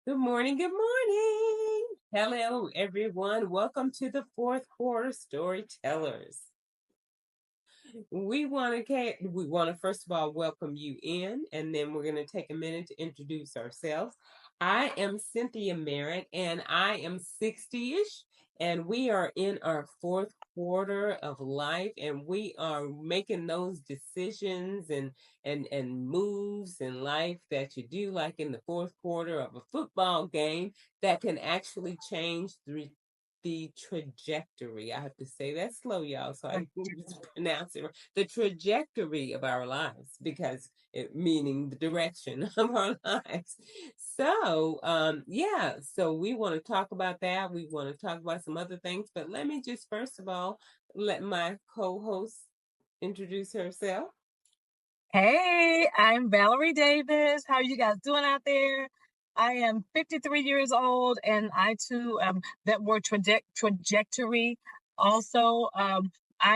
Good morning. Good morning. Hello, everyone. Welcome to the fourth quarter storytellers. We want to first of all welcome you in, and then we're going to take a minute to introduce ourselves. I am Cynthia Merrick, and I am 60ish, and we are in our fourth quarter of life, and we are making those decisions and moves in life that you do, like in the fourth quarter of a football game, that can actually change the trajectory. I have to say that slow, y'all, so I can pronounce it right. The trajectory of our lives, because it meaning the direction of our lives. So we want to talk about that. We want to talk about some other things, but let me just first of all let my co-host introduce herself. Hey, I'm Valerie Davis. How are you guys doing out there? I am 53 years old, and I too that word trajectory. Also, I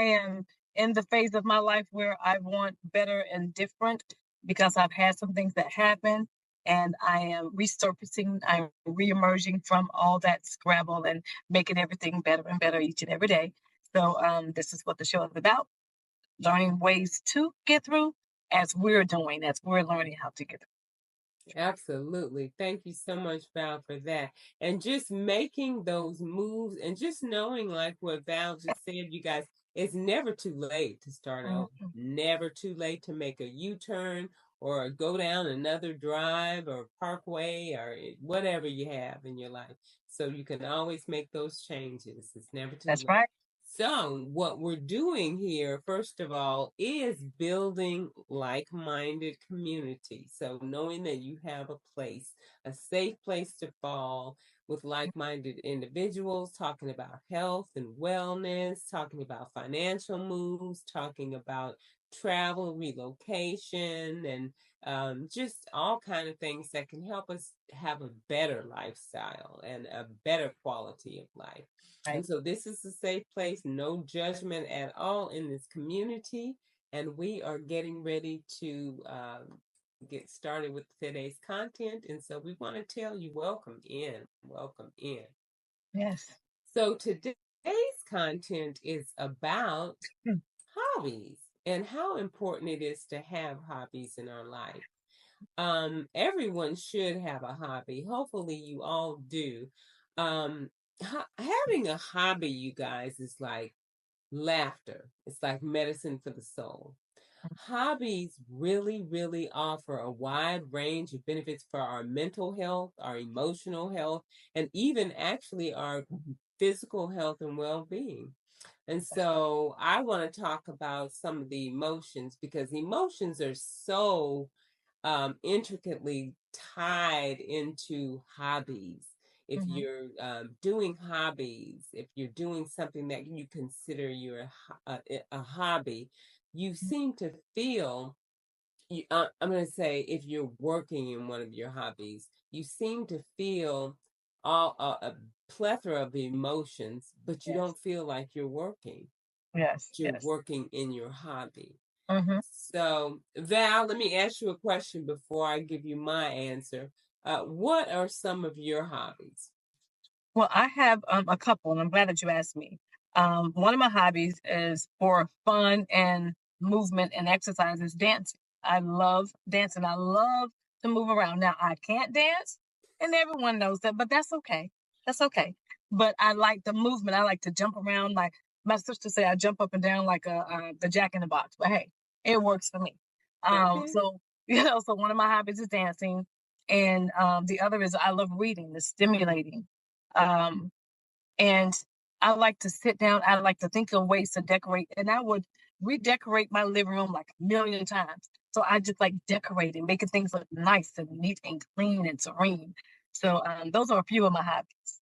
am in the phase of my life where I want better and different because I've had some things that happen, and I am resurfacing. I'm reemerging from all that scrabble and making everything better and better each and every day. So, this is what the show is about: learning ways to get through as we're doing, as we're learning how to get through. Absolutely. Thank you so much, Val, for that. And just making those moves and just knowing, like what Val just said, you guys, it's never too late to start over. Mhm. Never too late to make a U-turn or go down another drive or parkway or whatever you have in your life. So you can always make those changes. It's never too That's late. right. So, what we're doing here, first of all, is building like minded community. So, knowing that you have a place, a safe place to fall with like minded individuals, talking about health and wellness, talking about financial moves, talking about travel, relocation, and just all kind of things that can help us have a better lifestyle and a better quality of life. Right. And so this is a safe place, no judgment at all in this community. And we are getting ready to get started with today's content. And so we want to tell you, welcome in, welcome in. Yes. So today's content is about Hmm. hobbies and how important it is to have hobbies in our life. Everyone should have a hobby. Hopefully you all do. um Having a hobby, you guys, is like laughter. It's like medicine for the soul. Hobbies really offer a wide range of benefits for our mental health, our emotional health, and even actually our physical health and well-being. And so I want to talk about some of the emotions, because emotions are so intricately tied into hobbies. If Mm-hmm. you're doing hobbies, if you're doing something that you consider a hobby, you seem to feel, I'm going to say, if you're working in one of your hobbies, you seem to feel a plethora of emotions, but you Yes. don't feel like you're working. Yes. You're Yes. working in your hobby. Mm-hmm. So, Val, let me ask you a question before I give you my answer. What are some of your hobbies? Well, I have a couple, and I'm glad that you asked me. One of my hobbies is for fun and movement and exercise is dancing. I love dancing. I love to move around. Now, I can't dance, and everyone knows that, but that's okay. That's okay. But I like the movement. I like to jump around. Like my sister say, I jump up and down like the Jack in the Box. But hey, it works for me. Okay. So so one of my hobbies is dancing, and the other is I love reading. It's stimulating. Um, and I like to sit down. I like to think of ways to decorate, and I would redecorate my living room like a million times. So I just like decorating, making things look nice and neat and clean and serene. So those are a few of my hobbies.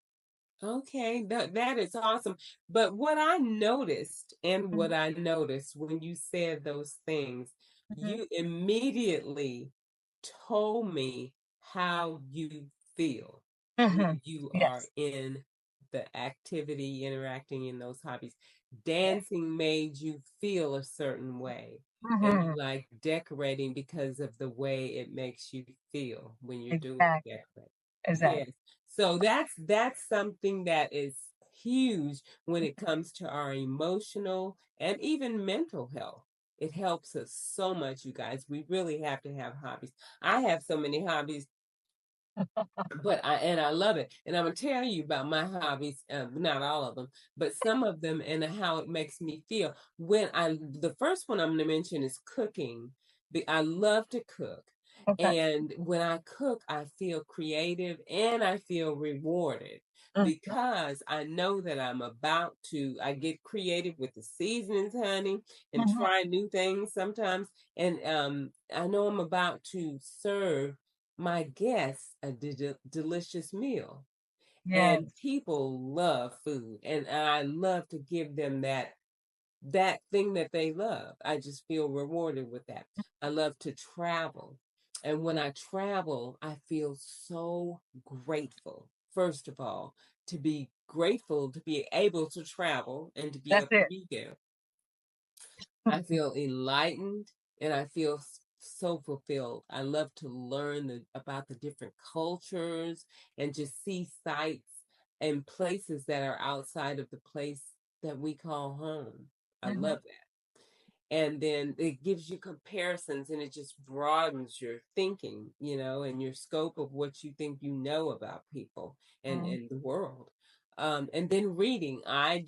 Okay, that is awesome. But what I noticed, and what Mhm. I noticed when you said those things, Mhm. you immediately told me how you feel when Mhm. you are Yes. in the activity, interacting in those hobbies. Yes. Dancing made you feel a certain way, and you Mhm. like decorating because of the way it makes you feel when you're doing Exactly. decorating. Exactly. Yes. So that's something that is huge when it comes to our emotional and even mental health. It helps us so much, you guys. We really have to have hobbies. I have so many hobbies, but I love it. And I'm gonna tell you about my hobbies, not all of them, but some of them and how it makes me feel. The first one I'm gonna mention is cooking. I love to cook. Okay. And when I cook, I feel creative and I feel rewarded Mm-hmm. because I know that I get creative with the seasonings, honey, and Mm-hmm. try new things sometimes. And I know I'm about to serve my guests a delicious meal. And Yes. people love food, and I love to give them that thing that they love. I just feel rewarded with that. I love to travel. And when I travel, I feel so grateful. First of all, to be grateful to be able to travel and to be That's able to it. be there. I feel enlightened and I feel so fulfilled. I love to learn about the different cultures and just see sights and places that are outside of the place that we call home. I Mm-hmm. love that. And then it gives you comparisons and it just broadens your thinking, and your scope of what you think you know about people and the world. And then reading, I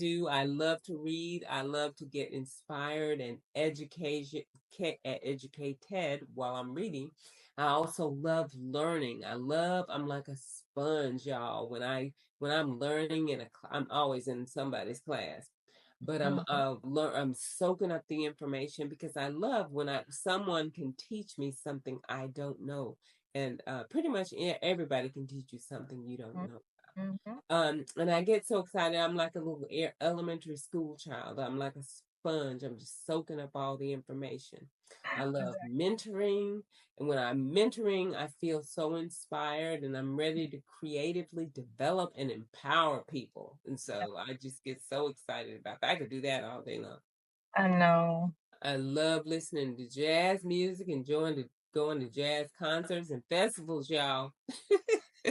love to read. I love to get inspired and educated while I'm reading. I also love learning. I'm like a sponge, y'all. When I'm learning I'm always in somebody's class, but Mm-hmm. I'm soaking up the information because I love when someone can teach me something I don't know, and pretty much everybody can teach you something you don't know. Mm-hmm. And I get so excited. I'm like a little elementary school child. I'm like a sponge. I'm just soaking up all the information. I love Exactly. mentoring. And when I'm mentoring, I feel so inspired and I'm ready to creatively develop and empower people. And so I just get so excited about that. I could do that all day long. I know. I love listening to jazz music, going to jazz concerts and festivals, y'all.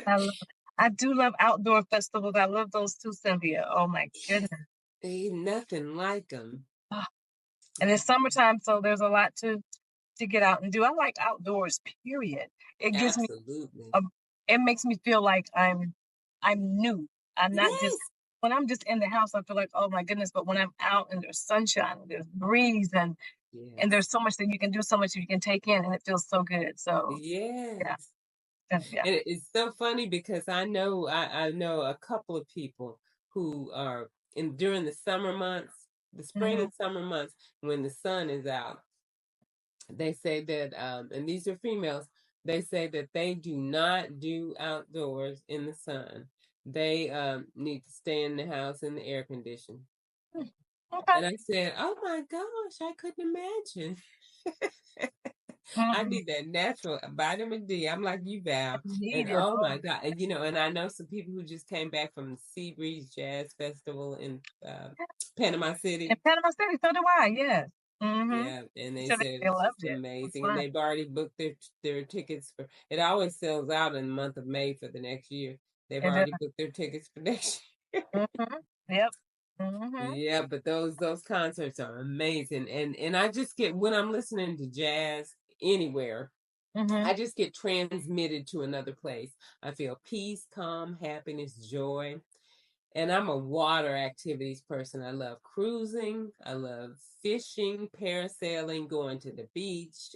I love, I do love outdoor festivals. I love those too, Cynthia. Oh my Yes, goodness. ain't nothing like them. Ah, and it's summertime, so there's a lot to get out and do. I like outdoors, period. It gives me Absolutely. a it makes me feel like I'm new. I'm not just Yes. when I'm just in the house, I feel like, oh my goodness. But when I'm out and there's sunshine, there's breeze and Yes. there's so much that you can do, so much that you can take in, and it feels so good. So yeah, Yes. yeah. And it's so funny because I know a couple of people who are in during the summer months, the spring Hmm. and summer months when the sun is out. They say that and these are females, they say that they do not do outdoors in the sun. They need to stay in the house in the air condition. Okay. And I said, "Oh my gosh, I couldn't imagine." I Mm-mm. need that natural vitamin D. I'm like you, Val. And Needed. oh Oh, my God. And I know some people who just came back from the Sea Breeze Jazz Festival in Panama in City. Panama City, so do I. Yes. Mm-hmm. Yeah, and they So said they it's loved just it. It was amazing. And fun. they've already booked their tickets for it always sells out in the month of May for the next year. They've It is. already booked their tickets for next year. Mm-hmm. Yep. Mm-hmm. Yeah, but those concerts are amazing. And I just get when I'm listening to jazz anywhere, Mm-hmm. I just get transmitted to another place. I feel peace, calm, happiness, joy. And I'm a water activities person. I love cruising. I love fishing, parasailing, going to the beach,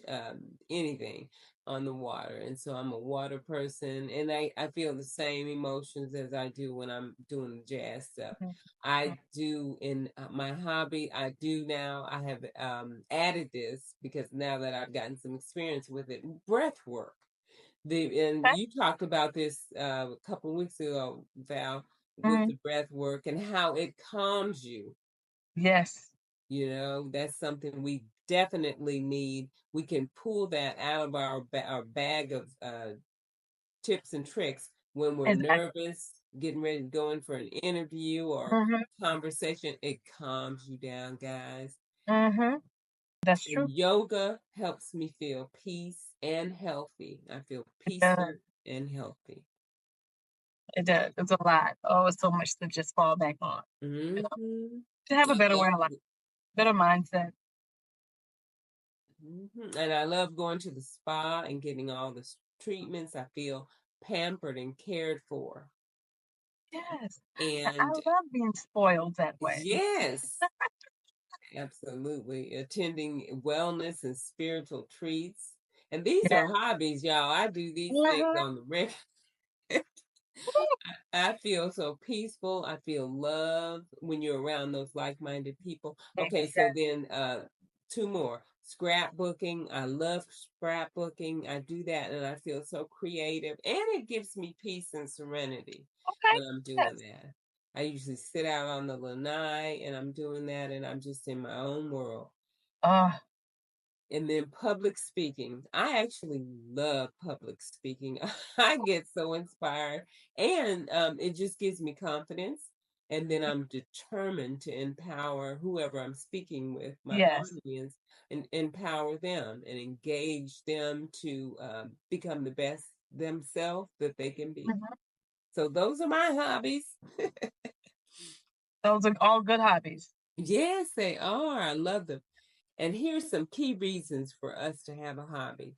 anything on the water. And so I'm a water person. And I feel the same emotions as I do when I'm doing the jazz stuff. I do in my hobby, I do now. I have added this because now that I've gotten some experience with it, breath work. And Okay. you talked about this a couple of weeks ago, Val, with Mm-hmm. the breath work and how it calms you. Yes. That's something we definitely need. We can pull that out of our bag of tips and tricks when we're Exactly. nervous, getting ready to go in for an interview or Mm-hmm. conversation. It calms you down, guys. Mm-hmm. That's true. And yoga helps me feel peace and healthy. I feel It does. peaceful and healthy. It does. It's a lot. Oh, it's so much to just fall back on. You know, Hmm. to have a I better way love, of life, better mindset. and I love going to the spa and getting all the treatments. I feel pampered and cared for. Yes. I And love being spoiled that way. yes, absolutely. Attending wellness and spiritual treats. And these Yeah. are hobbies, y'all. I do these things Mhm. on the regular. I feel so peaceful. I feel love when you're around those like-minded people. Okay, so Exactly. then two more. Scrapbooking. I love scrapbooking. I do that and I feel so creative and it gives me peace and serenity Okay. when I'm doing Yes. that. I usually sit out on the lanai and I'm doing that and I'm just in my own world. Uh, And then public speaking. I actually love public speaking. I get so inspired, and it just gives me confidence. And then I'm determined to empower whoever I'm speaking with, my yes. audience, and empower them and engage them to become the best themselves that they can be. Mhm. So those are my hobbies. Those are all good hobbies. Yes, they are. I love them. And here's some key reasons for us to have a hobby.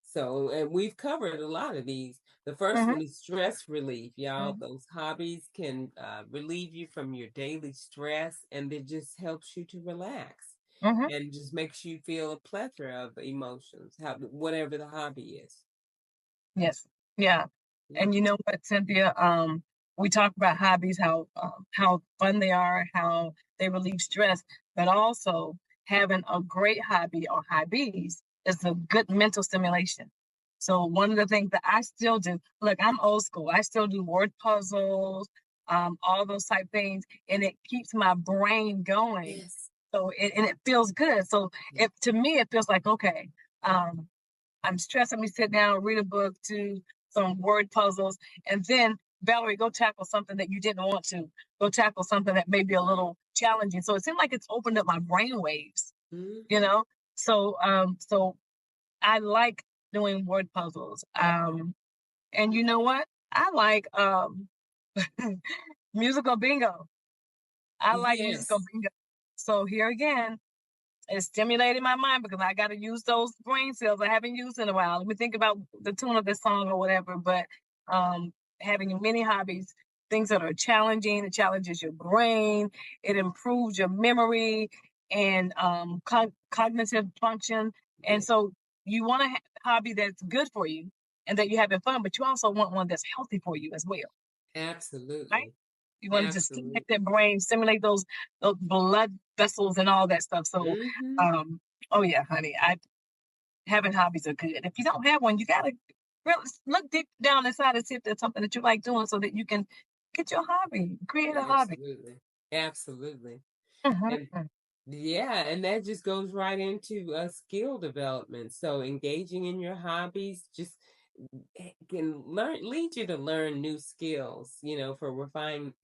So, and we've covered a lot of these. The first Mhm. one is stress relief, y'all. Mhm. Those hobbies can relieve you from your daily stress and it just helps you to relax Mhm. and just makes you feel a plethora of emotions, whatever the hobby is. Yes. Yeah. And you Mhm. know what, Cynthia? We talk about hobbies, how fun they are, how they relieve stress, but also having a great hobby or hobbies is a good mental stimulation. So one of the things that I still do, look, I'm old school. I still do word puzzles, all those type things, and it keeps my brain going. Yes. So and it feels good. So Yeah. it to me it feels like okay. Um, I'm stressed. Let me sit down, read a book, do some word puzzles, and then Valerie, go tackle something that you didn't want to. Go tackle something that may be a little challenging. So it seemed like it's opened up my brain waves, you Hmm. know. So I like doing word puzzles. And you know what? I like musical bingo. I like musical Yes. bingo. So here again, it stimulated my mind because I got to use those brain cells I haven't used in a while. Let me think about the tune of this song or whatever. But um, having many hobbies, things that are challenging, it challenges your brain, it improves your memory and cognitive function. And Yeah. so you want a hobby that's good for you and that you're having fun, but you also want one that's healthy for you as well, right? Absolutely. You want to stimulate Absolutely. that brain, stimulate those blood vessels and all that stuff. So, Hmm. um, oh yeah, honey, I having hobbies are good. If you don't have one, you gotta really look deep down inside and see if there's something that you like doing, so that you can get your hobby, create a hobby. Absolutely. Absolutely. And Mhm. yeah, and that just goes right into skill development. So engaging in your hobbies just can lead you to learn new skills, for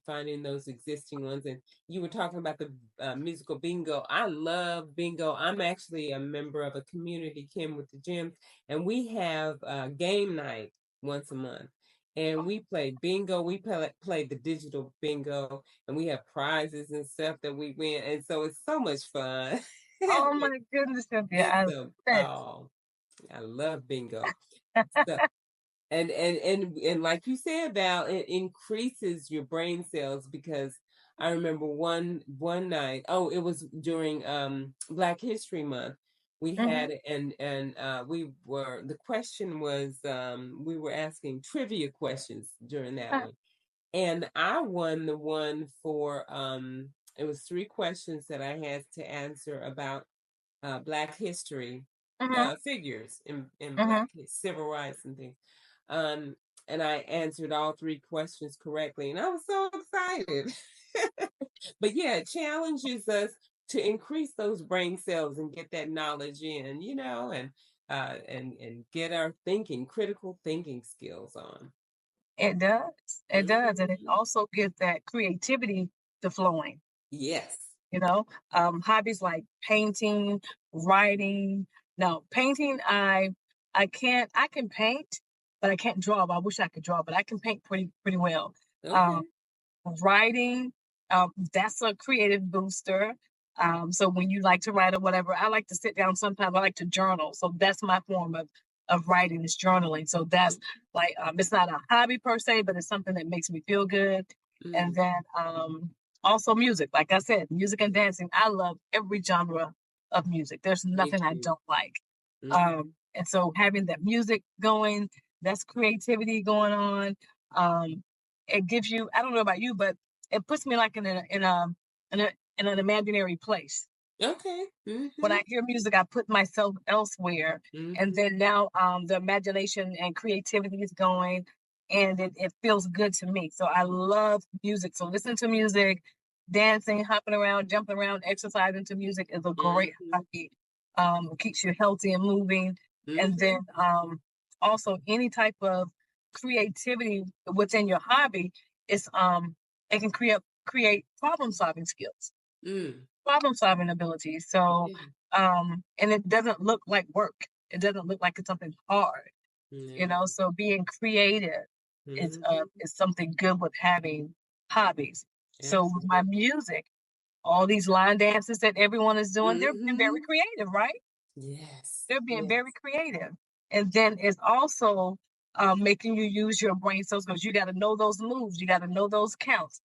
finding those existing ones. And you were talking about the musical bingo. I love bingo. I'm actually a member of a community, Kim, with the gym, and we have game night once a month. And we play bingo. We play the digital bingo, and we have prizes and stuff that we win. And so it's so much fun. Oh my goodness, Cynthia, It's I love it. oh, I love bingo. So, and like you said, Val, it increases your brain cells because I remember one night. Oh, it was during Black History Month. We Hmm. had and we were the question was we were asking trivia questions during that one, and I won the one for it was three questions that I had to answer about Black history Hmm. figures in Hmm. Black civil rights and things. Um, and I answered all three questions correctly, and I was so excited. But yeah, it challenges us to increase those brain cells and get that knowledge in, and get our critical thinking skills on. It does. It does, and it Mhm. also gets that creativity to flowing. Yes. You know, hobbies like painting, writing. No, painting, I can paint, but I can't draw. But I wish I could draw, but I can paint pretty well. Um, Okay. Writing, that's a creative booster. So when you like to write or whatever, I like to sit down sometimes. I like to journal. So that's my form of writing is journaling. So that's like it's not a hobby per se, but it's something that makes me feel good. And Mm, then also music. Like I said, music and dancing. I love every genre of music. There's me nothing I too. don't like. Mm-hmm. And so having that music going, that's creativity going on. Um, it gives you, I don't know about you, but it puts me like in a in an imaginary place. Okay. When Mm-hmm. I hear music, I put myself elsewhere, and Mm-hmm. then now the imagination and creativity is going, and it feels good to me. So I love music. So listen to music, dancing, hopping around, jumping around, exercising to music is a great Mm-hmm. hobby. It keeps you healthy and moving, and Mm-hmm. then also any type of creativity within your hobby is it can create problem solving skills, Mm. problem solving abilities. So, Yeah. and it doesn't look like work. It doesn't look like it's something hard, you No. know. So being creative Mm-hmm. is something good with having hobbies. So with my Absolutely. music, all these line dances that everyone is doing, they're being very Mm-hmm. creative, right? Yes. They're being very Yes. creative. And then it's also making you use your brain cells because you got to know those moves, you got to know those counts.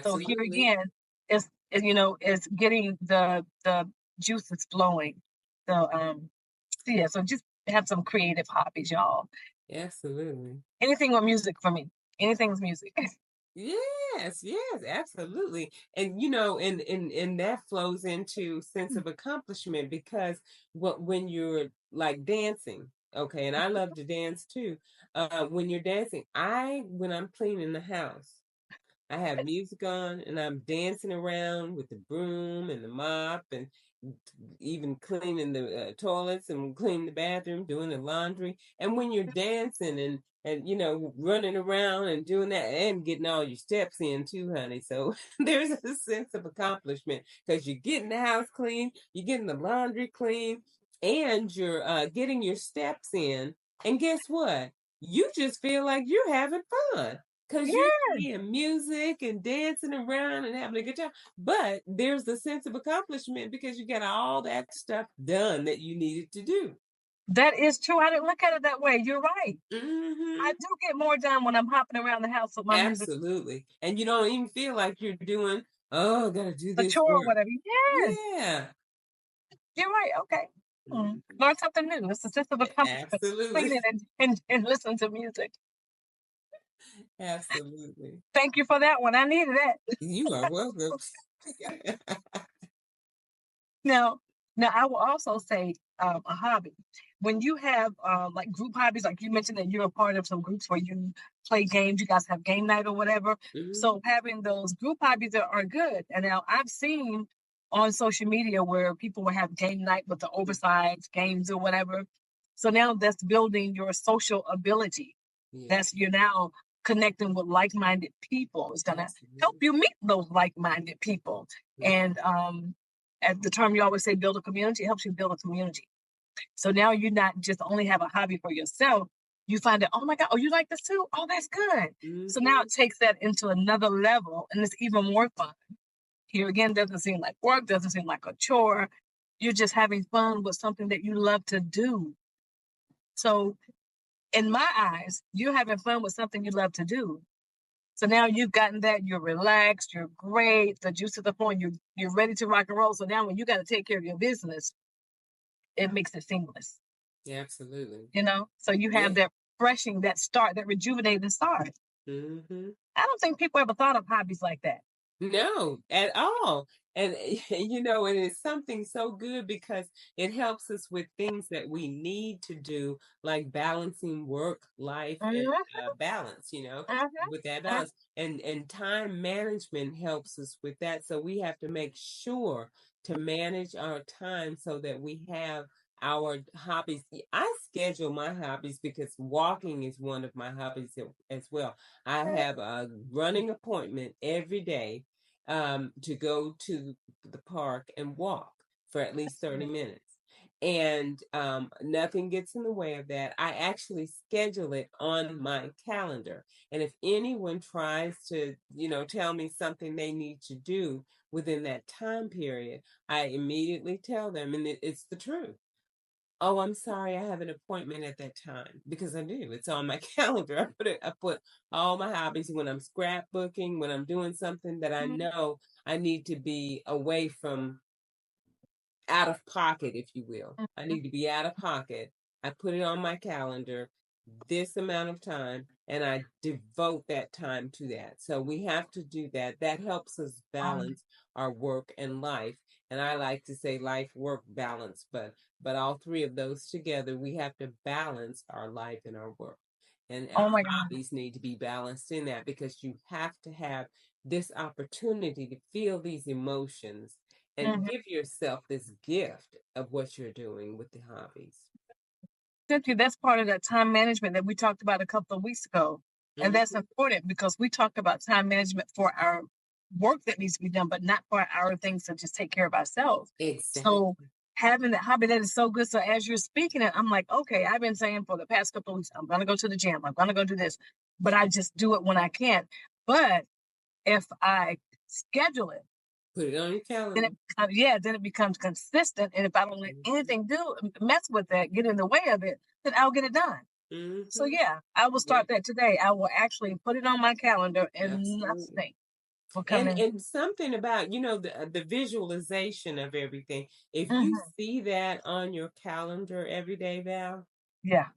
So here Absolutely. again, you know, it's getting the juices flowing. So yeah, so just have some creative hobbies, y'all. Absolutely. Anything with music for me. Anything's music. Yes, yes, absolutely. And and that flows into sense of accomplishment because when you're like dancing, okay, and I love to dance too. When you're dancing, when I'm cleaning the house, I have music on and I'm dancing around with the broom and the mop and even cleaning the toilets and cleaning the bathroom, doing the laundry. And when you're dancing and running around and doing that and getting all your steps in too, honey. So there's a sense of accomplishment because you're getting the house clean, you're getting the laundry clean, and you're getting your steps in. And guess what? You just feel like you're having fun because you're Yeah, playing music and dancing around and having a good time. But there's the sense of accomplishment because you got all that stuff done that you needed to do. that is true. I didn't look at it that way. You're right. I Hmm. do get more done when I'm hopping around the house with my music, Absolutely. And you don't even feel like you're doing, oh, I got to do a this chore or work. whatever. Yes. Yeah. You're right. Okay. Mhm. Learn something new. It's a sense of accomplishment. Absolutely. Clean it and listen to music. Absolutely. Thank you for that one. I needed that. You are welcome. Now, now I will also say a hobby. When you have like group hobbies, like you mentioned that you're a part of some groups where you play games, you guys have game night or whatever. Mhm. So having those group hobbies are good. And now I've seen on social media where people will have game night with the oversized games or whatever. So now that's building your social ability. Yeah, That's you're now connecting with like-minded people. It's gonna help absolutely. you meet those like-minded people. And at the term you always say build a community, it helps you build a community. So now you not just only have a hobby for yourself, you find that, oh my God, oh, you like this too? Oh, that's good. So now Mm-hmm. it takes that into another level and it's even more fun. Here again, doesn't seem like work, doesn't seem like a chore. You're just having fun with something that you love to do. So in my eyes, you're having fun with something you love to do. So now you've gotten that, you're relaxed, you're great, the juice is the point, you're ready to rock and roll. So now when you got to take care of your business, it makes it seamless, Absolutely. you know? So you have Yeah. that refreshing, that start, that rejuvenating start. Mm-hmm. I don't think people ever thought of hobbies like that. No, at all. And and it's something so good because it helps us with things that we need to do, like balancing work, life, and Mm-hmm, balance, with that mm-hmm, balance. And time management helps us with that. So we have to make sure to manage our time so that we have our hobbies. I schedule my hobbies because walking is one of my hobbies as well. I have a running appointment every day to go to the park and walk for at least 30 minutes. And nothing gets in the way of that. I actually schedule it on my calendar. And if anyone tries to, tell me something they need to do within that time period, I immediately tell them, and it's the truth. Oh, I'm sorry, I have an appointment at that time, because I do. It's on my calendar. I put all my hobbies when I'm scrapbooking, when I'm doing something that I Mhm. know I need to be away from, out of pocket, if you will. I Mhm. need to be out of pocket. I put it on my calendar, this amount of time, and I devote that time to that. So we have to do that. That helps us balance our work and life. And I like to say life work balance, but all three of those together, we have to balance our life and our work. And our Oh my God. hobbies need to be balanced in that, because you have to have this opportunity to feel these emotions and Mhm. give yourself this gift of what you're doing with the hobbies. Cynthia, that's part of that time management that we talked about a couple of weeks ago. And that's Mm-hmm. important because we talk about time management for our work that needs to be done, but not for our things to just take care of ourselves. So Exactly. having that hobby, that is so good. So as you're speaking it, I'm like, okay, I've been saying for the past couple of weeks, I'm gonna go to the gym, I'm gonna go do this, but I just do it when I can. But if I schedule it, Put it on your then calendar. then it becomes consistent. And if I don't let Mm-hmm. anything mess with that, get in the way of it, then I'll get it done. So Mm-hmm. yeah, I will Yeah, start that today. I will actually put it on my calendar and absolutely. nothing will come And in. and something about, the visualization of everything. If you Hmm. see that on your calendar every day, Val, Yeah.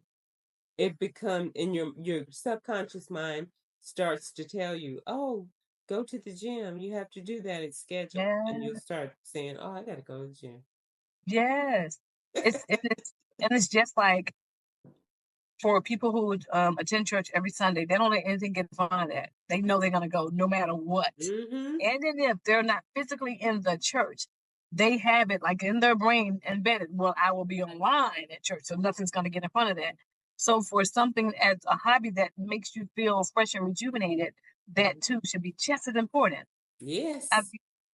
it becomes, in your subconscious mind starts to tell you, oh, go to the gym. You have to do that. It's scheduled. And you'll Yeah. start saying, oh, I gotta go to the gym. Yes. It's just like for people who would attend church every Sunday, they don't let anything get in front of that. They know they're gonna go no matter what. Mm-hmm. And then if they're not physically in the church, they have it like in their brain embedded. Well, I will be online at church, so nothing's gonna get in front of that. So for something as a hobby that makes you feel fresh and rejuvenated, that too should be just as important. I,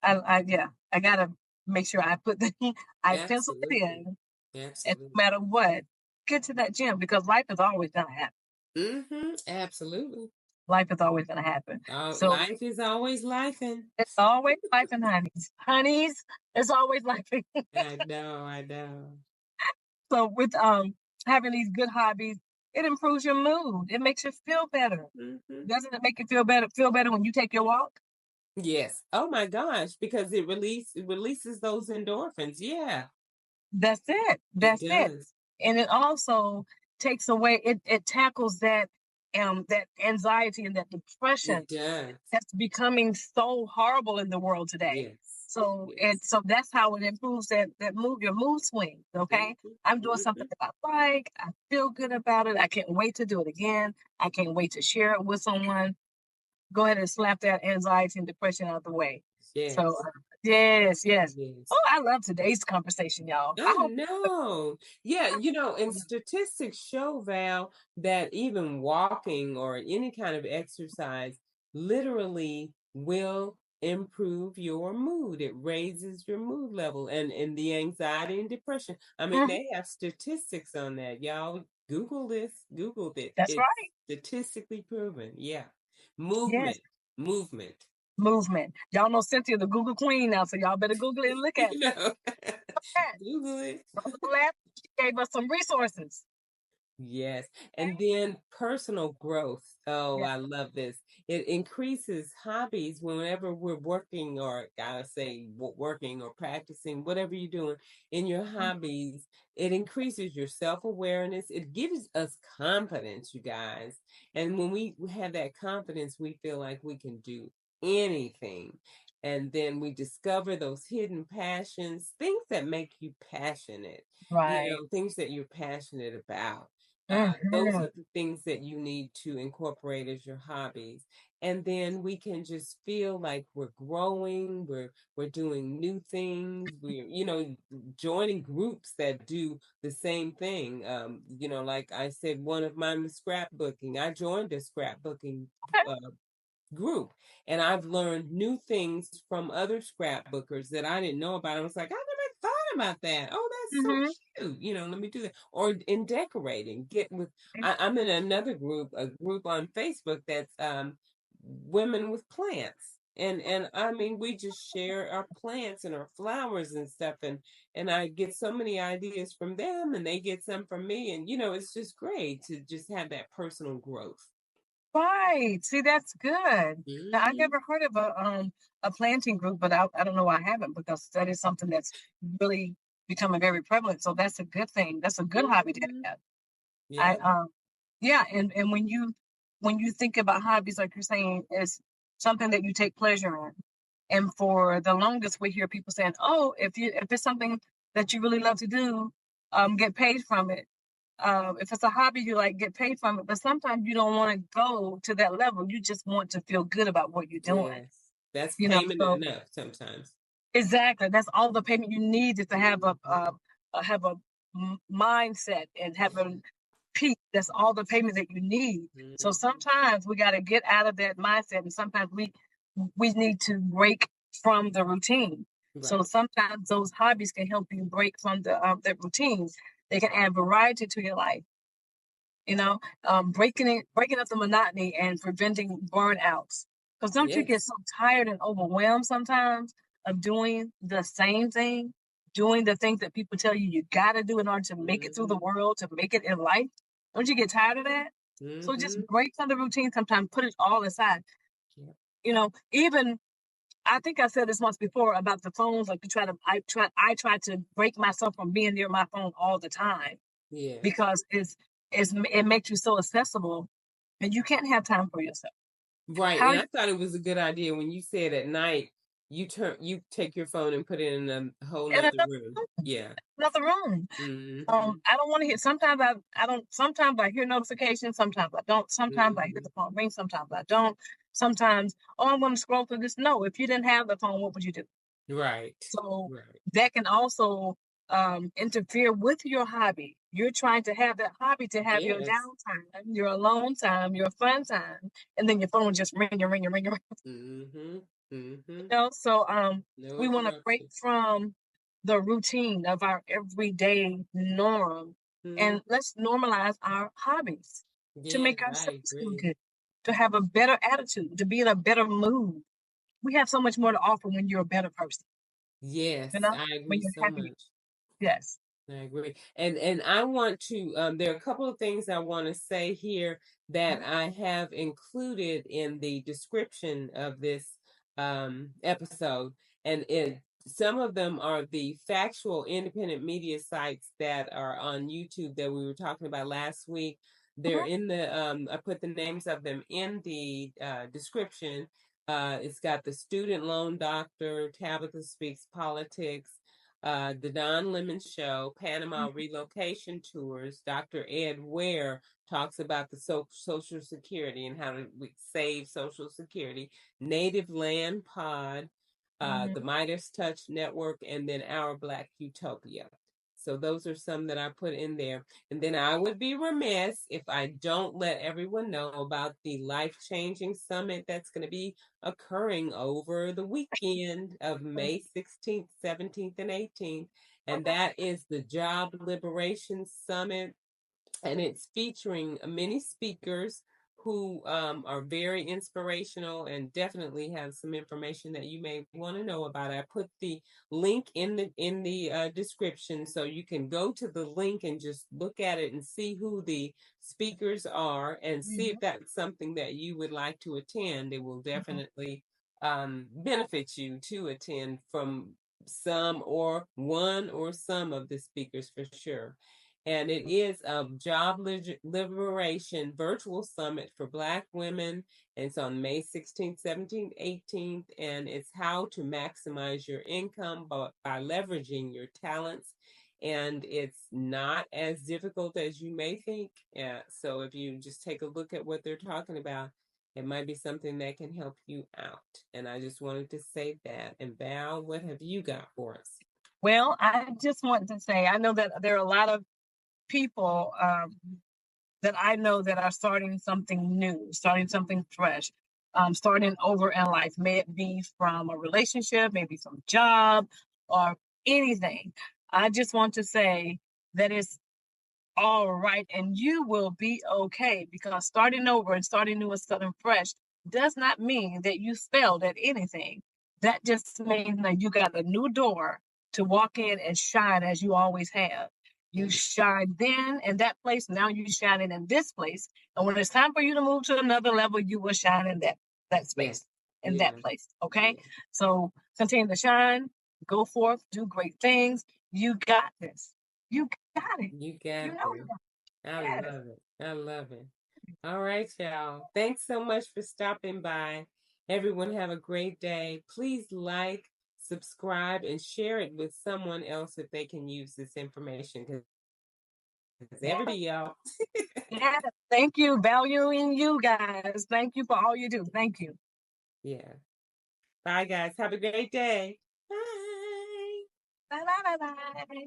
Yes, yeah, I gotta make sure I put the I pencil it absolutely. in, and no Absolutely. matter what, get to that gym because life is always gonna happen. Mm-hmm. Absolutely. Life is always gonna happen. So Life is always life, and it's always life and honeys. Honeys, it's always life. I know, I know. So with having these good hobbies, it improves your mood. It makes you feel better. Mm-hmm. Doesn't it make you feel better? Feel better when you take your walk? Yes. Oh my gosh, because it releases those endorphins. Yeah, That's it. it That's it. does. And it also takes away. It tackles that anxiety and that depression It does. that's becoming so horrible in the world today. Yes. So Yes. that's how it improves that move your mood swings. Okay. Mm-hmm. I'm doing Mm-hmm. something that I like. I feel good about it. I can't wait to do it again. I can't wait to share it with someone. Go ahead and slap that anxiety and depression out the way. So Yes. yes, yes. Yes. Oh, I love today's conversation, y'all. I I hope know. Yeah, and statistics show, Val, that even walking or any kind of exercise literally will improve your mood. It raises your mood level, and the anxiety and depression. I mean, Mhm. they have statistics on that. Y'all Google this, Google it. That's It's right. statistically proven. Yeah. Yes. Movement. Movement. Movement. Y'all know Cynthia, the Google Queen now, so y'all better Google it and look at You know. that. Google it. She gave us some resources. Yes. And Okay? then personal growth. Oh, Yeah. I love this. It increases hobbies whenever we're working, or gotta say working or practicing, whatever you're doing in your Mhm. hobbies. It increases your self-awareness. It gives us confidence, you guys. And when we have that confidence, we feel like we can do anything. And then we discover those hidden passions, things that make you passionate, Right. things that you're passionate about. Those Mhm. are the things that you need to incorporate as your hobbies. And then we can just feel like we're growing, we're doing new things, we're, joining groups that do the same thing. Like I said, one of mine was scrapbooking. I joined a scrapbooking Okay. uh, group, and I've learned new things from other scrapbookers that I didn't know about. I was like, I never thought about that. Oh, that's so Mm-hmm. cute. Let me do that. Or in decorating, I'm in another group, a group on Facebook that's women with plants. And I mean, we just share our plants and our flowers and stuff, and I get so many ideas from them, and they get some from me, and it's just great to just have that personal growth. Right. See, that's good. Now, I Hmm. never heard of a planting group, but I don't know why I haven't, because that is something that's really becoming very prevalent. So that's a good thing. That's a good hobby to Hmm. have. I Yeah. Yeah, and when you think about hobbies, like you're saying, it's something that you take pleasure in. And for the longest, we hear people saying, "Oh, if it's something that you really love to do, get paid from it. If it's a hobby you like, get paid from it." But sometimes you don't want to go to that level. You just want to feel good about what you're doing. Yes. That's You know, payment so enough sometimes. exactly. That's all the payment you need, is to have Hmm. mindset and have a peace. That's all the payment that you need. So Hmm. sometimes we got to get out of that mindset, and sometimes we need to break from the routine. So Right. sometimes those hobbies can help you break from the routines. They can add variety to your life. Breaking up the monotony and preventing burnouts. Because don't you get Yes. so tired and overwhelmed sometimes of doing the same thing, doing the things that people tell you got to do in order to make it through the Hmm. world, to make it in life? Don't you get tired of that? So just Hmm. break from the routine sometimes, put it all aside. Yep. Even I think I said this once before about the phones. Like I try to break myself from being near my phone all the time, Yes. because it makes you so accessible, and you can't have time for yourself. Right. How And I thought it was a good idea when you said at night you take your phone and put it in a whole in nother room. Yeah. another room. Hmm. I don't want to hear. Sometimes I don't. Sometimes I hear notifications. Sometimes I don't. Sometimes I hear Hmm. the phone ring. Sometimes I don't. Sometimes, oh, I'm going to scroll through this. No, if you didn't have the phone, what would you do? Right. So Right. that can also interfere with your hobby. You're trying to have that hobby to have your Yes. downtime, your alone time, your fun time, and then your phone just ringing, ringing, ringing, ringing. Hmm. Hmm. So No we want to break interruption. from the routine of our everyday norm, Hmm. and let's normalize our hobbies to Yes, make I ourselves feel agree. good, to have a better attitude, to be in a better mood. We have so much more to offer when you're a better person, Yes, you know, I when agree you're so happy. much. Yes. I agree. And I want to there are a couple of things I want to say here that I have included in the description of this episode. And some of them are the factual independent media sites that are on YouTube that we were talking about last week. They're Mhm. in the I put the names of them in the description. It's got the student loan doctor, Tabitha Speaks Politics, the Don Lemon Show, Panama Relocation Tours. Dr. Ed Ware talks about the Social Security and how to save Social Security. Native Land Pod, the Mhm. Midas Touch Network, and then Our Black Utopia. So those are some that I put in there. And then I would be remiss if I don't let everyone know about the life-changing summit that's going to be occurring over the weekend of May 16th, 17th, and 18th. And that is the Job Liberation Summit, and it's featuring many speakers who are very inspirational and definitely have some information that you may want to know about. I put the link in the description, so you can go to the link and just look at it and see who the speakers are and see if Mhm. that's something that you would like to attend. It will Mhm. definitely benefit you to attend from some or one or some of the speakers for sure. And it is a job liberation virtual summit for Black women. And it's on May 16th, 17th, 18th. And it's how to maximize your income by leveraging your talents. And it's not as difficult as you may think. So if you just take a look at what they're talking about, it might be something that can help you out. And I just wanted to say that. And Val, what have you got for us? Well, I just want to say, I know that there are a lot of people that I know that are starting something new, starting something fresh, starting over in life. May it be from a relationship, maybe from a job, or anything. I just want to say that it's all right, and you will be okay, because starting over and starting new and starting fresh does not mean that you failed at anything. That just means that you got a new door to walk in and shine as you always have. You shine then in that place, now you shining in this place. And when it's time for you to move to another level, you will shine in that Yeah. space, in Yeah. that place. Okay. Yeah. So continue to shine, go forth, do great things. You got this. You got it. You You got know this. you got I it. Yes. love it. I love it. All right, y'all. Thanks so much for stopping by. Everyone have a great day. Please like, subscribe, and share it with someone else if they can use this information, because Yes. everybody, y'all. Yes. Thank you. Valuing you guys. Thank you for all you do. Thank you. Yeah. Bye, guys. Have a great day. Bye. Bye bye bye bye.